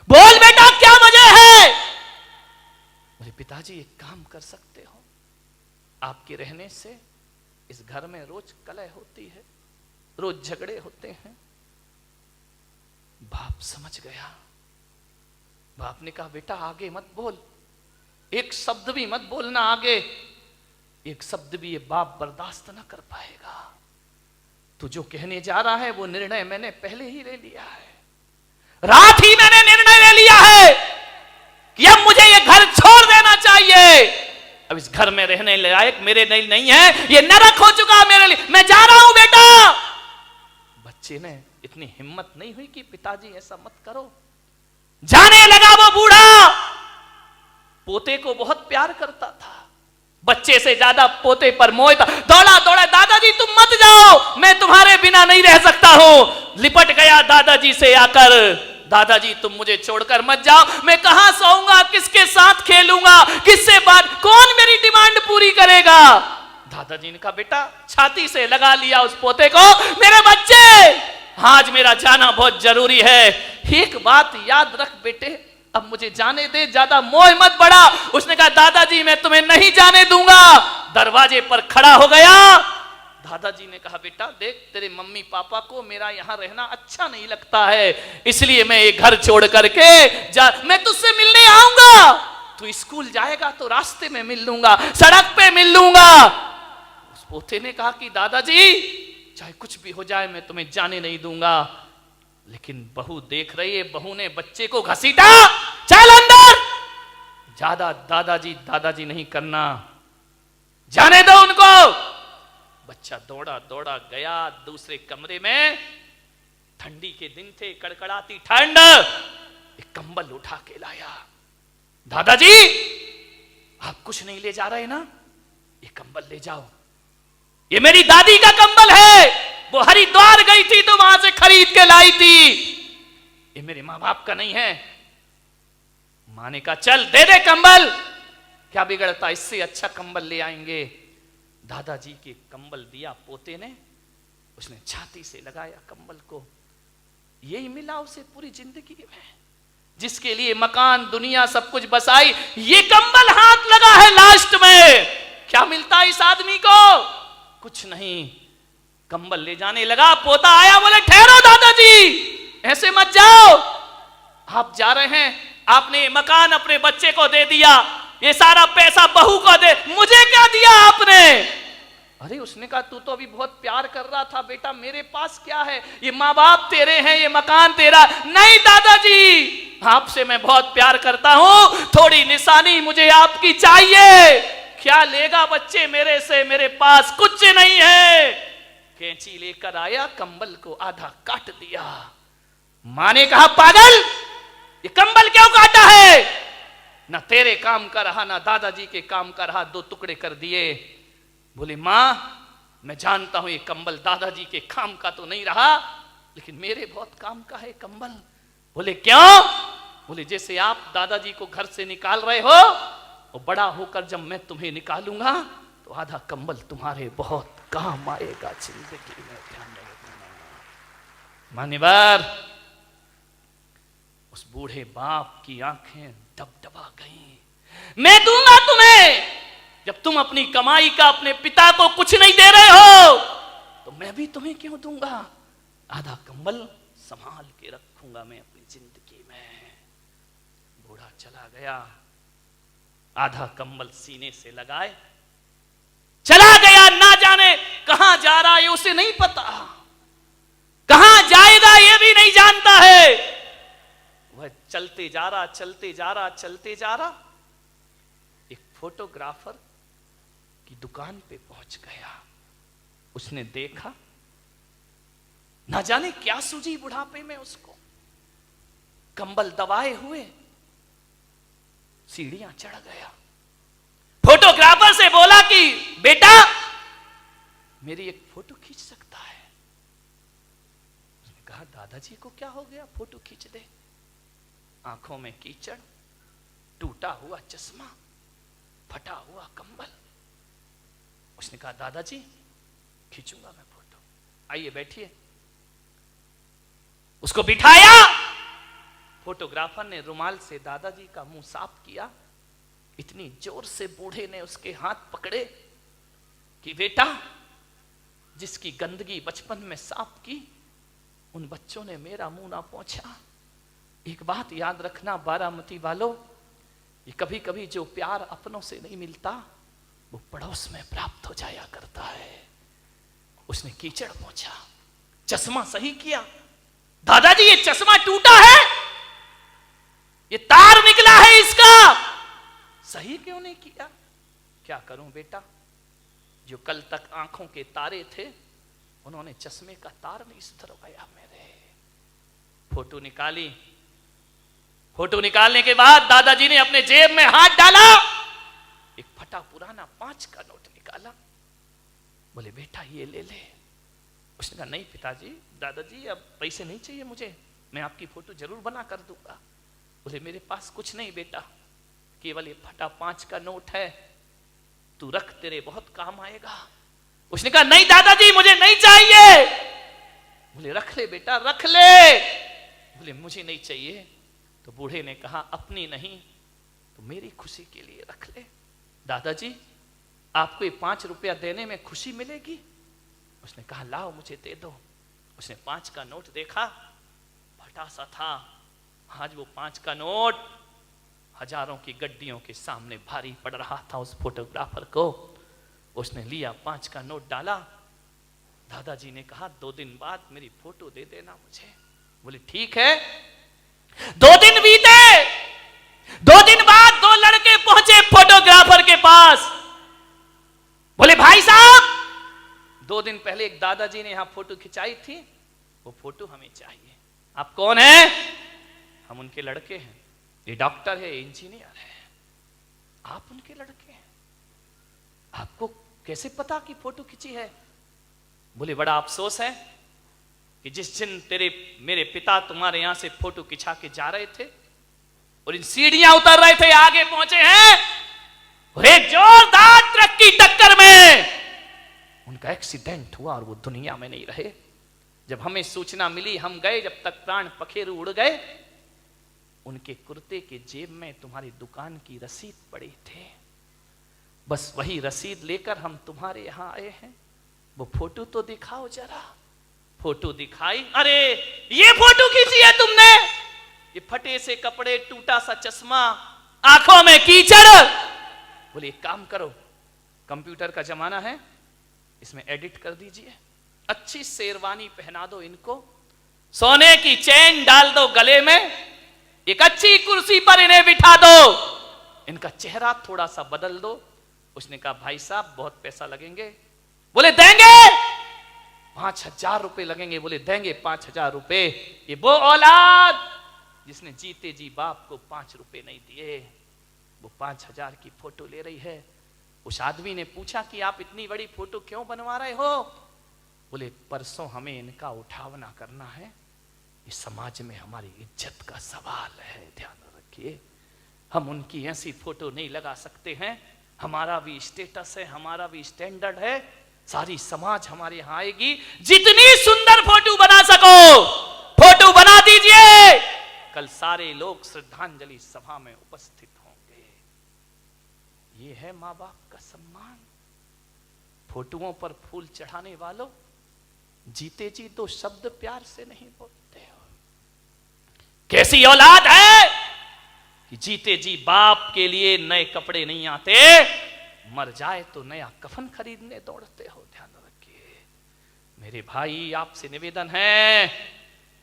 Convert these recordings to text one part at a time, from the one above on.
बोल बेटा क्या वजह है? बोले पिताजी एक काम कर सकते हो, आपके रहने से इस घर में रोज कलह होती है, रोज झगड़े होते हैं। बाप समझ गया। बाप ने कहा बेटा आगे मत बोल, एक शब्द भी मत बोलना आगे, एक शब्द भी ये बाप बर्दाश्त ना कर पाएगा। तू जो कहने जा रहा है वो निर्णय मैंने पहले ही ले लिया है, रात ही मैंने निर्णय ले लिया है कि अब मुझे ये घर छोड़ देना चाहिए। अब इस घर में रहने लायक मेरे लिए नहीं है, ये नरक हो चुका मेरे लिए, मैं जा रहा हूं बेटा। बच्चे ने इतनी हिम्मत नहीं हुई कि पिताजी ऐसा मत करो। जाने लगा वो बूढ़ा। पोते को बहुत प्यार करता था, बच्चे से ज्यादा पोते पर मोह था। दौड़ा दौड़ा, दादाजी तुम मत जाओ, मैं तुम्हारे बिना नहीं रह सकता हूं। लिपट गया दादाजी से आकर, दादाजी तुम मुझे छोड़कर मत जाओ, मैं कहां सोऊंगा, किसके साथ खेलूंगा, किससे बात, कौन मेरी डिमांड पूरी करेगा। दादाजी ने कहा बेटा, छाती से लगा लिया उस पोते को, मेरे बच्चे आज मेरा जाना बहुत जरूरी है, एक बात याद रख बेटे, अब मुझे जाने दे, ज्यादा मोह मत बढ़ा। उसने कहा दादाजी मैं तुम्हें नहीं जाने दूंगा। दरवाजे पर खड़ा हो गया। दादाजी ने कहा बेटा देख, तेरे मम्मी पापा को मेरा यहां रहना अच्छा नहीं लगता है, इसलिए मैं ये घर छोड़ करके मैं तुझसे मिलने आऊंगा। तू स्कूल जाएगा तो रास्ते में मिल लूंगा, सड़क पे मिल लूंगा। उस पोते ने कहा कि दादाजी चाहे कुछ भी हो जाए मैं तुम्हें जाने नहीं दूंगा। लेकिन बहू देख रही है, बहू ने बच्चे को घसीटा, चल अंदर। ज्यादा दादाजी दादाजी नहीं करना, जाने दो उनको। बच्चा दौड़ा दौड़ा गया दूसरे कमरे में। ठंडी के दिन थे, कड़कड़ाती ठंड। एक कंबल उठा के लाया। दादाजी आप कुछ नहीं ले जा रहे ना, ये कंबल ले जाओ, ये मेरी दादी का कंबल है, वो हरिद्वार गई थी तो वहां से खरीद के लाई थी, ये मेरे मां बाप का नहीं है। मां ने कहा चल दे दे कंबल, क्या बिगड़ता, इससे अच्छा कंबल ले आएंगे। दादाजी के कंबल दिया पोते ने, उसने छाती से लगाया कंबल को। यही मिला उसे पूरी जिंदगी में, जिसके लिए मकान दुनिया सब कुछ बसाई, ये कंबल हाथ लगा है लास्ट में। क्या मिलता इस आदमी को? कुछ नहीं। कंबल ले जाने लगा, पोता आया, बोले ठहरो दादाजी, ऐसे मत जाओ, आप जा रहे हैं, आपने मकान अपने बच्चे को दे दिया, ये सारा पैसा बहू को दे, मुझे क्या दिया आपने? अरे उसने कहा तू तो अभी बहुत प्यार कर रहा था बेटा, मेरे पास क्या है, ये माँ बाप तेरे हैं, ये मकान तेरा। नहीं दादाजी, आपसे मैं बहुत प्यार करता हूं, थोड़ी निशानी मुझे आपकी चाहिए। क्या लेगा बच्चे मेरे से, मेरे पास कुछ नहीं है। कैंची लेकर आया, कंबल को आधा काट दिया। मां ने कहा पागल, ये कंबल क्यों काटा है? ना तेरे काम का रहा ना दादाजी के काम का रहा, दो टुकड़े कर दिए। बोले मां मैं जानता हूं ये कंबल दादाजी के काम का तो नहीं रहा, लेकिन मेरे बहुत काम का है कंबल। बोले क्यों? बोले जैसे आप दादाजी को घर से निकाल रहे हो, और बड़ा होकर जब मैं तुम्हें निकालूंगा तो आधा कंबल तुम्हारे बहुत काम आएगा जिंदगी में, ध्यान रखना। मान्यवर, उस बूढ़े बाप की आंखें डबडबा गईं। मैं दूंगा तुम्हें, जब तुम अपनी कमाई का अपने पिता को कुछ नहीं दे रहे हो तो मैं भी तुम्हें क्यों दूंगा? आधा कंबल संभाल के रखूंगा मैं अपनी जिंदगी में। बूढ़ा चला गया, आधा कंबल सीने से लगाए चला गया। ना जाने कहां जा रहा है उसे नहीं पता, कहां जाएगा ये भी नहीं जानता है। वह चलते जा रहा, चलते जा रहा, चलते जा रहा, एक फोटोग्राफर की दुकान पे पहुंच गया। उसने देखा, ना जाने क्या सूझी बुढ़ापे में उसको, कंबल दबाए हुए सीढ़ियां चढ़ गया। फोटोग्राफर से बोला कि बेटा मेरी एक फोटो खींच सकता है? उसने कहा दादाजी को क्या हो गया, फोटो खींच दे। आंखों में कीचड़, टूटा हुआ चश्मा, फटा हुआ कंबल। उसने कहा दादाजी खींचूंगा मैं फोटो, आइए बैठिए। उसको बिठाया, फोटोग्राफर ने रुमाल से दादाजी का मुंह साफ किया। इतनी जोर से बूढ़े ने उसके हाथ पकड़े कि बेटा, जिसकी गंदगी बचपन में साफ की, उन बच्चों ने मेरा मुंह ना पोंछा। एक बात याद रखना बारामती वालों, ये कभी कभी जो प्यार अपनों से नहीं मिलता वो पड़ोस में प्राप्त हो जाया करता है। उसने कीचड़ पोंछा, चश्मा सही किया। दादाजी ये चश्मा टूटा है, ये तार निकला है इसका, सही क्यों नहीं किया? क्या करूं बेटा, जो कल तक आंखों के तारे थे उन्होंने चश्मे का तार नहीं सुधरवाया मेरे। फोटो निकाली। फोटो निकालने के बाद दादाजी ने अपने जेब में हाथ डाला, एक फटा पुराना 5 का नोट निकाला। बोले बेटा ये ले ले। उसने कहा नहीं पिताजी, दादाजी अब पैसे नहीं चाहिए मुझे, मैं आपकी फोटो जरूर बना कर दूंगा। बोले मेरे पास कुछ नहीं बेटा, केवल ये फटा 5 का नोट है, तू रख, तेरे बहुत काम आएगा। उसने कहा नहीं दादाजी मुझे नहीं चाहिए। बोले रख ले बेटा रख ले। बोले मुझे नहीं चाहिए। तो बूढ़े ने कहा अपनी नहीं तो मेरी खुशी के लिए रख ले। दादाजी आपको ये 5 रुपया देने में खुशी मिलेगी? उसने कहा लाओ मुझे दे दो। उसने 5 का नोट देखा, फटा सा था। आज वो 5 का नोट हजारों की गड्डियों के सामने भारी पड़ रहा था उस फोटोग्राफर को। उसने लिया 5 का नोट डाला। दादाजी ने कहा 2 दिन बाद मेरी फोटो दे देना मुझे। बोले ठीक है। 2 दिन बीते। 2 दिन बाद 2 लड़के पहुंचे फोटोग्राफर के पास। बोले भाई साहब, 2 दिन पहले एक दादाजी ने यहां फोटो खिंचाई थी, वो फोटो हमें चाहिए। आप कौन हैं? हम उनके लड़के हैं। ये डॉक्टर है, इंजीनियर है। आप उनके लड़के हैं, आपको कैसे पता कि फोटो खिंची है? बोले बड़ा अफसोस है कि जिस दिन मेरे पिता तुम्हारे यहां से फोटो खिंचा के जा रहे थे और इन सीढ़ियां उतर रहे थे, आगे पहुंचे हैं और एक जोरदार ट्रक की टक्कर में उनका एक्सीडेंट हुआ और वो दुनिया में नहीं रहे। जब हमें सूचना मिली हम गए, जब तक प्राण पखेरु उड़ गए, उनके कुर्ते के जेब में तुम्हारी दुकान की रसीद पड़ी थी। बस वही रसीद लेकर हम तुम्हारे यहां आए हैं। वो फोटो तो दिखाओ जरा। फोटो दिखाई। अरे ये फोटो खींची है तुमने? ये फटे से कपड़े, टूटा सा चश्मा, आंखों में कीचड़। बोले एक काम करो, कंप्यूटर का जमाना है, इसमें एडिट कर दीजिए, अच्छी शेरवानी पहना दो इनको, सोने की चेन डाल दो गले में, एक अच्छी कुर्सी पर इन्हें बिठा दो, इनका चेहरा थोड़ा सा बदल दो। उसने कहा भाई साहब बहुत पैसा लगेंगे। बोले देंगे। 5,000 रुपए लगेंगे। बोले देंगे 5,000 रुपए। ये वो औलाद जिसने जीते जी बाप को 5 रुपए नहीं दिए, वो 5,000 की फोटो ले रही है। उस आदमी ने पूछा कि आप इतनी बड़ी फोटो क्यों बनवा रहे हो? बोले परसों हमें इनका उठावना करना है, इस समाज में हमारी इज्जत का सवाल है, ध्यान रखिए। हम उनकी ऐसी फोटो नहीं लगा सकते हैं, हमारा भी स्टेटस है, हमारा भी स्टैंडर्ड है। सारी समाज हमारे यहां आएगी। जितनी सुंदर फोटो बना सको फोटो बना दीजिए। कल सारे लोग श्रद्धांजलि सभा में उपस्थित होंगे। ये है माँ बाप का सम्मान। फोटोओं पर फूल चढ़ाने वालों, जीते जी 2 शब्द प्यार से नहीं बोलते हो। कैसी औलाद है कि जीते जी बाप के लिए नए कपड़े नहीं आते, मर जाए तो नया कफन खरीदने दौड़ते हो। ध्यान रखिए मेरे भाई, आपसे निवेदन है,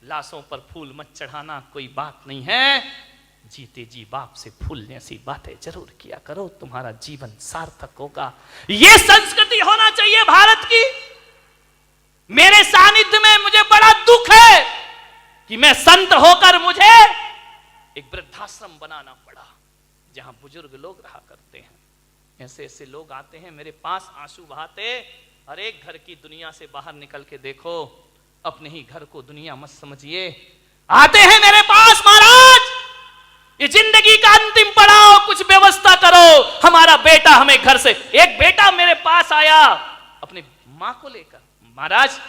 लाशों पर फूल मत चढ़ाना कोई बात नहीं है। जीते जी बाप से फूल जैसी बातें जरूर किया करो, तुम्हारा जीवन सार्थक होगा। यह संस्कृति होना चाहिए भारत की। मेरे सानिध्य में मुझे बड़ा दुख है कि मैं संत होकर मुझे एक वृद्धाश्रम बनाना पड़ा जहां बुजुर्ग लोग रहा करते हैं। ऐसे ऐसे लोग आते हैं मेरे पास आंसू बहाते, हर एक घर की दुनिया से बाहर निकल के देखो, अपने ही घर को दुनिया मत समझिए। आते हैं मेरे पास, महाराज ये जिंदगी का अंतिम पड़ाव, कुछ व्यवस्था करो, हमारा बेटा हमें घर से। एक बेटा मेरे पास आया अपनी मां को लेकर, महाराज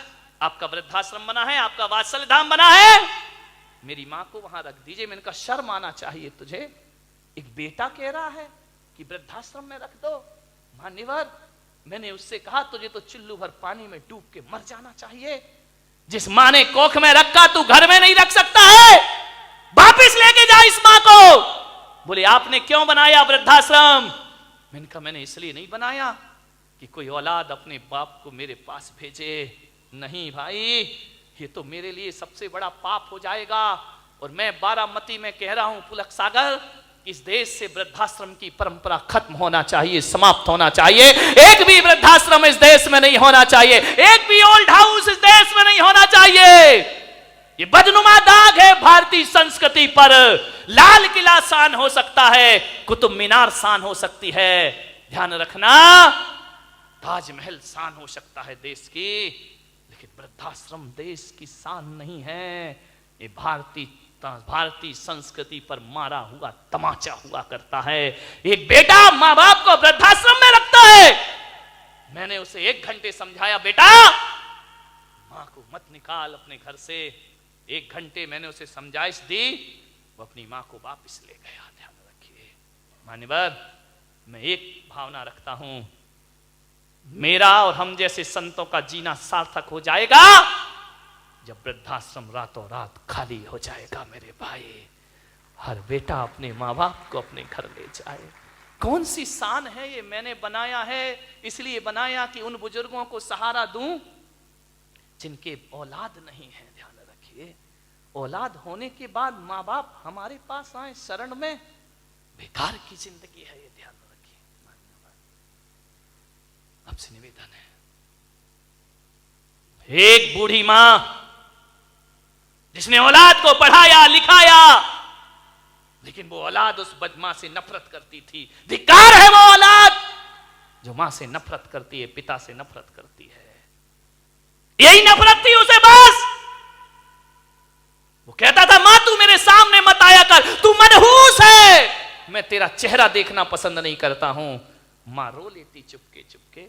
आपका वृद्धाश्रम बना है, आपका वात्सल्य धाम बना है, मेरी माँ को वहां रख दीजिए। मैंने कहा शर्म आना चाहिए तुझे, एक बेटा कह रहा है कि वृद्धाश्रम में रख दो। मान्यवर, मैंने उससे कहा तुझे तो चुल्लू भर पानी में डूब के मर जाना चाहिए। जिस माँ ने कोख में रखा तू घर में नहीं रख सकता है, वापिस लेके जा इस माँ को। बोले आपने क्यों बनाया वृद्धाश्रम? मैंने कहा मैंने इसलिए नहीं बनाया कि कोई औलाद अपने बाप को मेरे पास भेजे। नहीं भाई, ये तो मेरे लिए सबसे बड़ा पाप हो जाएगा। और मैं बारामती में कह रहा हूं पुलक सागर, इस देश से वृद्धाश्रम की परंपरा खत्म होना चाहिए, समाप्त होना चाहिए। एक भी वृद्धाश्रम इस देश में नहीं होना चाहिए, एक भी ओल्ड हाउस इस देश में नहीं होना चाहिए। ये बदनुमा दाग है भारतीय संस्कृति पर। लाल किला शान हो सकता है, कुतुब मीनार शान हो सकती है, ध्यान रखना ताजमहल शान हो सकता है देश की, लेकिन वृद्धाश्रम देश की शान नहीं है। ये भारतीय संस्कृति पर मारा हुआ तमाचा हुआ करता है। एक बेटा माँ बाप को वृद्धाश्रम में रखता है। मैंने उसे 1 घंटे समझाया, बेटा माँ को मत निकाल अपने घर से। 1 घंटे मैंने उसे समझाइश दी, वो अपनी माँ को वापस ले गया। ध्यान रखिए मान्यवर, मैं एक भावना रखता हूं, मेरा और हम जैसे संतों का जीना सार्थक हो जाएगा जब वृद्धाश्रम रातों रात खाली हो जाएगा। मेरे भाई, हर बेटा अपने माँ बाप को अपने घर ले जाए। कौन सी शान है ये? मैंने बनाया है इसलिए बनाया कि उन बुजुर्गों को सहारा दूं जिनके औलाद नहीं है। ध्यान रखिए, औलाद होने के बाद माँ बाप हमारे पास आए शरण में, बेकार की जिंदगी है ये। ध्यान रखिए, आपसे निवेदन है, एक बूढ़ी मां जिसने औलाद को पढ़ाया लिखाया, लेकिन वो औलाद उस मां से नफरत करती थी। धिक्कार है वो औलाद जो मां से नफरत करती है, पिता से नफरत करती है। यही नफरत थी उसे बस। वो कहता था मां तू मेरे सामने मत आया कर, तू मनहूस है, मैं तेरा चेहरा देखना पसंद नहीं करता हूं। मां रो लेती चुपके चुपके,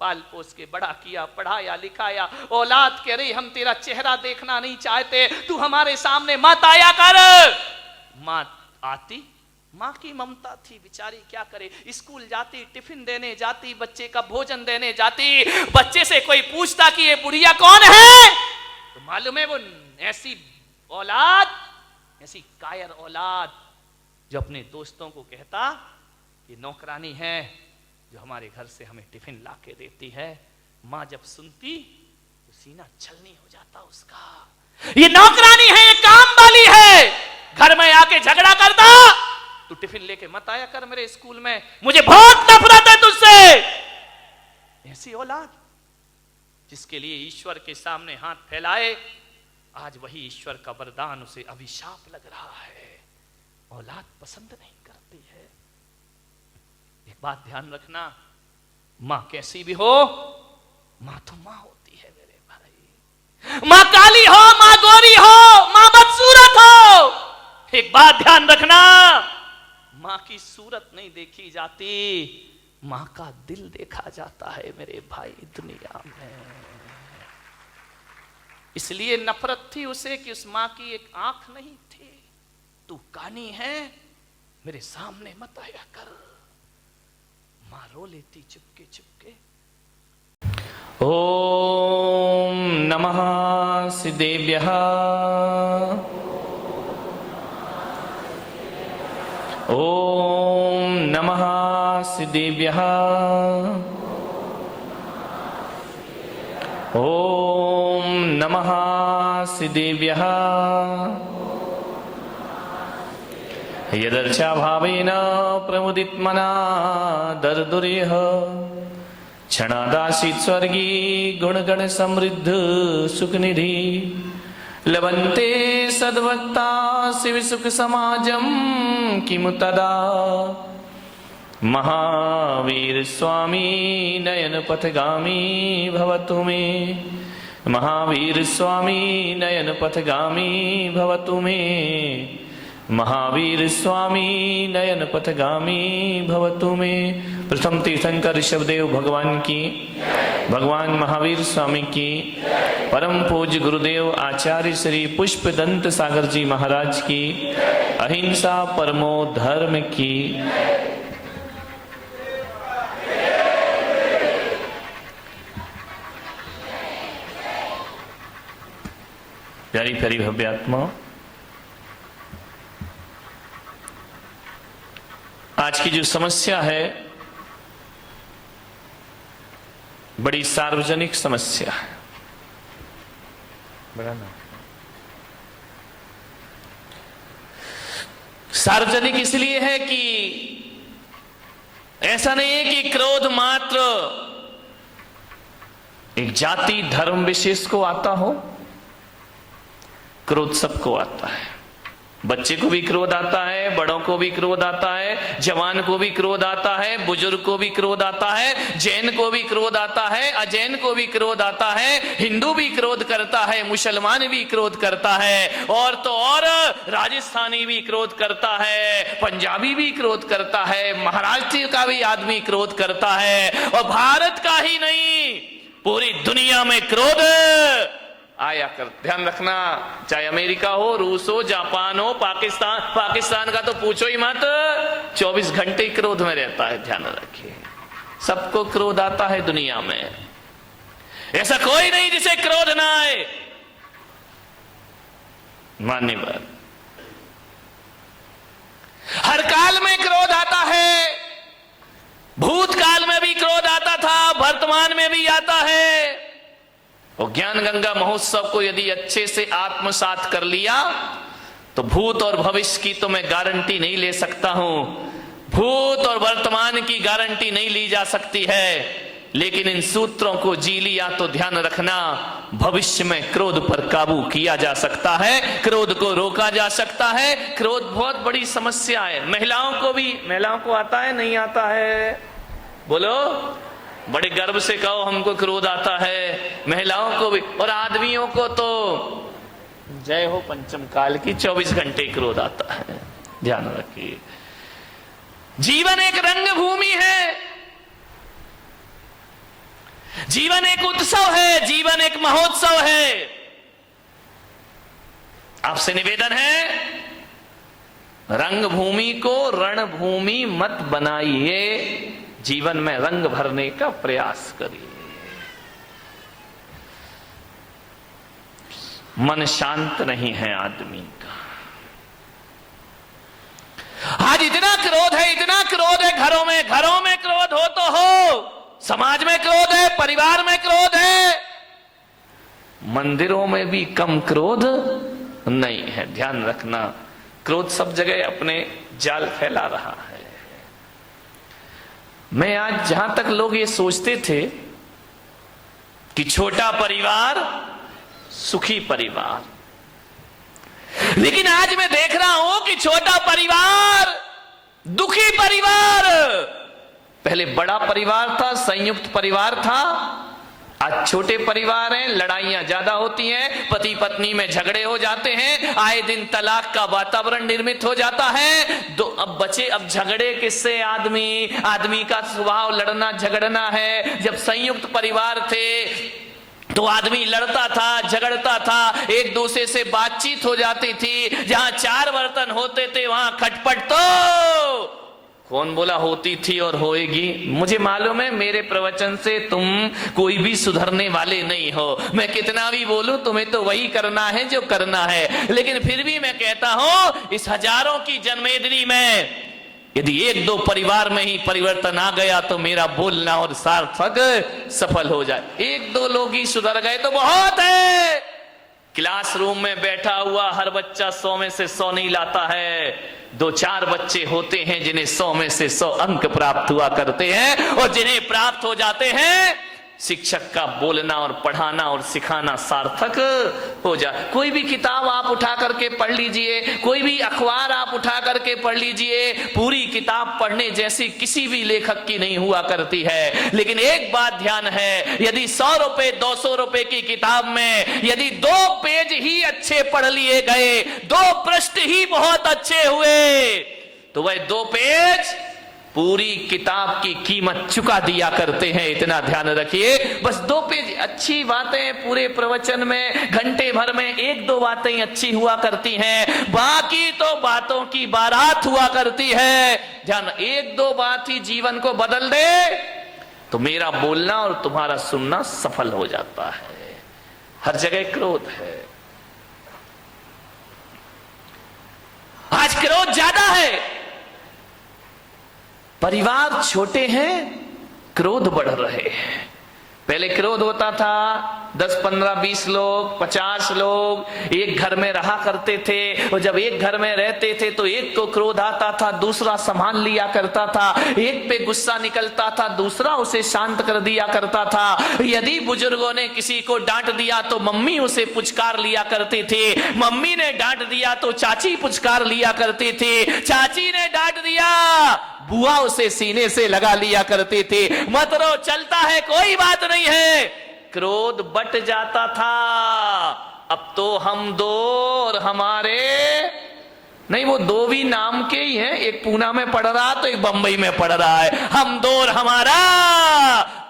पाल पोस के बड़ा किया, पढ़ाया लिखाया। औलाद कह रही हम तेरा चेहरा देखना नहीं चाहते, तू हमारे सामने मत आया कर। मां आती, मां की ममता थी बेचारी, क्या करे। स्कूल जाती, टिफिन देने जाती, बच्चे का भोजन देने जाती। बच्चे से कोई पूछता कि ये बुढ़िया कौन है, तो मालूम है वो ऐसी औलाद, ऐसी कायर औलाद जो अपने दोस्तों को कहता कि नौकरानी है जो हमारे घर से हमें टिफिन ला के देती है। मां जब सुनती तो सीना छलनी हो जाता उसका। ये नौकरानी है, ये काम वाली है, घर में आके झगड़ा करता, तू टिफिन लेके मत आया कर मेरे स्कूल में, मुझे बहुत नफरत है तुझसे। ऐसी औलाद जिसके लिए ईश्वर के सामने हाथ फैलाए, आज वही ईश्वर का वरदान उसे अभिशाप लग रहा है। औलाद पसंद नहीं करती है। एक बात ध्यान रखना, मां कैसी भी हो, मां तो मां होती है मेरे भाई। मां काली हो, मां गोरी हो, मां बदसूरत हो, एक बात ध्यान रखना, मां की सूरत नहीं देखी जाती, मां का दिल देखा जाता है मेरे भाई दुनिया में। इसलिए नफरत थी उसे कि उस मां की एक आंख नहीं थी। तू कानी है, मेरे सामने मत आया कर। मां रो लेती चुपके चुपके। ओम नमः सिद्धेभ्यः, ओम नमः सिद्धेभ्यः, ओम नमः सिद्धेभ्यः। यदर्चा भावेन प्रमुदितमना दर्दुरेह, क्षणादासीत् स्वर्गी गुणगण समृद्ध सुखनिधि। लभन्ते सद्भक्ता शिव सुख समाजम किमु तदा। महावीर स्वामी नयन पथगामी भवतु मे, महावीर स्वामी नयन पथगामी भवतु मे, महावीर स्वामी नयन पथगामी भवतु मे। प्रथम तीर्थंकर ऋषभदेव भगवान की, भगवान महावीर स्वामी की। परम पूज्य गुरुदेव आचार्य श्री पुष्पदंत सागर जी महाराज की, अहिंसा परमो धर्म की। प्यारी प्यारी भव्य आत्मा, आज की जो समस्या है बड़ी सार्वजनिक समस्या है। बड़ा ना सार्वजनिक इसलिए है कि ऐसा नहीं है कि क्रोध मात्र एक जाति धर्म विशेष को आता हो। क्रोध सबको आता है। बच्चे को भी क्रोध आता है, बड़ों को भी क्रोध आता है, जवान को भी क्रोध आता है, बुजुर्ग को भी क्रोध आता है, जैन को भी क्रोध आता है, अजैन को भी क्रोध आता है, हिंदू भी क्रोध करता है, मुसलमान भी क्रोध करता है, और तो और राजस्थानी भी क्रोध करता है, पंजाबी भी क्रोध करता है, महाराष्ट्र का भी आदमी क्रोध करता है, और भारत का ही नहीं पूरी दुनिया में क्रोध आया कर। ध्यान रखना, चाहे अमेरिका हो, रूस हो, जापान हो, पाकिस्तान का तो पूछो ही मत, 24 घंटे क्रोध में रहता है। ध्यान रखिए, सबको क्रोध आता है दुनिया में। ऐसा कोई नहीं जिसे क्रोध ना आए। मानने पर हर काल में क्रोध आता है। भूतकाल में भी क्रोध आता था, वर्तमान में भी आता है। और ज्ञान गंगा महोत्सव को यदि अच्छे से आत्मसात कर लिया तो भूत और भविष्य की तो मैं गारंटी नहीं ले सकता हूं, भूत और वर्तमान की गारंटी नहीं ली जा सकती है, लेकिन इन सूत्रों को जी लिया तो ध्यान रखना, भविष्य में क्रोध पर काबू किया जा सकता है, क्रोध को रोका जा सकता है। क्रोध बहुत बड़ी समस्या है। महिलाओं को आता है, नहीं आता है? बोलो, बड़े गर्व से कहो हमको क्रोध आता है। महिलाओं को भी, और आदमियों को तो जय हो पंचम काल की, 24 घंटे क्रोध आता है। ध्यान रखिए, जीवन एक रंग भूमि है, जीवन एक उत्सव है, जीवन एक महोत्सव है। आपसे निवेदन है, रंग भूमि को रणभूमि मत बनाइए, जीवन में रंग भरने का प्रयास करिए। मन शांत नहीं है आदमी का। आज इतना क्रोध है, इतना क्रोध है, घरों में क्रोध हो तो हो, समाज में क्रोध है, परिवार में क्रोध है, मंदिरों में भी कम क्रोध नहीं है। ध्यान रखना, क्रोध सब जगह अपने जाल फैला रहा है। मैं आज, जहां तक लोग ये सोचते थे कि छोटा परिवार सुखी परिवार, लेकिन आज मैं देख रहा हूं कि छोटा परिवार दुखी परिवार। पहले बड़ा परिवार था, संयुक्त परिवार था, आज छोटे परिवार हैं, लड़ाइयां ज्यादा होती हैं, पति पत्नी में झगड़े हो जाते हैं, आए दिन तलाक का वातावरण निर्मित हो जाता है। अब झगड़े किससे? आदमी का स्वभाव लड़ना झगड़ना है। जब संयुक्त परिवार थे तो आदमी लड़ता था, झगड़ता था, एक दूसरे से बातचीत हो जाती थी। जहां 4 बर्तन होते थे वहां खटपट तो कौन बोला होती थी और होएगी। मुझे मालूम है, मेरे प्रवचन से तुम कोई भी सुधरने वाले नहीं हो। मैं कितना भी बोलूं, तुम्हें तो वही करना है जो करना है। लेकिन फिर भी मैं कहता हूं, इस हजारों की जन्मेदिनी में यदि 1-2 परिवार में ही परिवर्तन आ गया तो मेरा बोलना और सार्थक सफल हो जाए। 1-2 लोग ही सुधर गए तो बहुत है। क्लासरूम में बैठा हुआ हर बच्चा 100 में से 100 नहीं लाता है। 2-4 बच्चे होते हैं जिन्हें 100 में से 100 अंक प्राप्त हुआ करते हैं, और जिन्हें प्राप्त हो जाते हैं शिक्षक का बोलना और पढ़ाना और सिखाना सार्थक हो जाए। कोई भी किताब आप उठा करके पढ़ लीजिए, कोई भी अखबार आप उठा करके पढ़ लीजिए, पूरी किताब पढ़ने जैसी किसी भी लेखक की नहीं हुआ करती है। लेकिन एक बात ध्यान है, यदि 100 रुपए 200 रुपए की किताब में यदि 2 पेज ही अच्छे पढ़ लिए गए, 2 पृष्ठ ही बहुत अच्छे हुए, तो वह 2 पेज पूरी किताब की कीमत चुका दिया करते हैं। इतना ध्यान रखिए, बस 2 पेज अच्छी बातें पूरे प्रवचन में, घंटे भर में 1-2 बातें अच्छी हुआ करती हैं, बाकी तो बातों की बारात हुआ करती है। ध्यान, 1-2 बात ही जीवन को बदल दे तो मेरा बोलना और तुम्हारा सुनना सफल हो जाता है। हर जगह क्रोध है, आज क्रोध ज्यादा है। परिवार छोटे हैं, क्रोध बढ़ रहे हैं। पहले क्रोध होता था 10, 15, 20 लोग, 50 लोग एक घर में रहा करते थे, और जब एक घर में रहते थे तो एक को क्रोध आता था, दूसरा संभाल लिया करता था, एक पे गुस्सा निकलता था, दूसरा उसे शांत कर दिया करता था। यदि बुजुर्गों ने किसी को डांट दिया तो मम्मी उसे पुचकार लिया करती थी, मम्मी ने डांट दिया तो चाची पुचकार लिया करती थी, चाची ने डांट दिया बुआ उसे सीने से लगा लिया करती थी। मत रो, चलता है, कोई बात नहीं है। क्रोध बट जाता था। अब तो हम 2 और हमारे नहीं, वो 2 भी नाम के ही हैं, एक पूना में पढ़ रहा तो एक बंबई में पढ़ रहा है। हम 2 और हमारा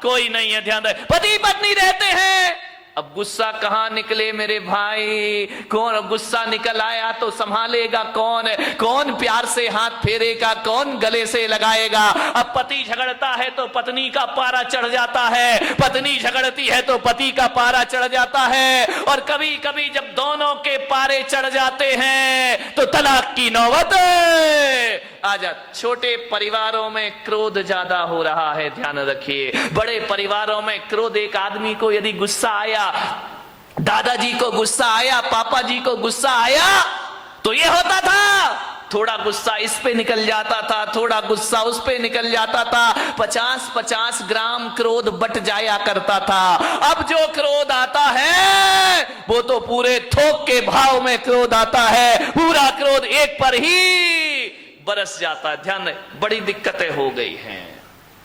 कोई नहीं है। ध्यान रहे, पति पत्नी रहते हैं। अब गुस्सा कहां निकले मेरे भाई, कौन गुस्सा निकल आया तो संभालेगा कौन, कौन प्यार से हाथ फेरेगा, कौन गले से लगाएगा। अब पति झगड़ता है तो पत्नी का पारा चढ़ जाता है, पत्नी झगड़ती है तो पति का पारा चढ़ जाता है, और कभी कभी जब दोनों के पारे चढ़ जाते हैं तो तलाक की नौबत आ जाती। छोटे परिवारों में क्रोध ज्यादा हो रहा है, ध्यान रखिए। बड़े परिवारों में क्रोध, एक आदमी को यदि गुस्सा आया, दादाजी को गुस्सा आया, पापा जी को गुस्सा आया, तो ये होता था, थोड़ा गुस्सा इस पे निकल जाता था, थोड़ा गुस्सा उस पे निकल जाता था, 50-50 ग्राम क्रोध बट जाया करता था। अब जो क्रोध आता है वो तो पूरे थोक के भाव में क्रोध आता है, पूरा क्रोध एक पर ही बरस जाता है। ध्यान, बड़ी दिक्कतें हो गई हैं।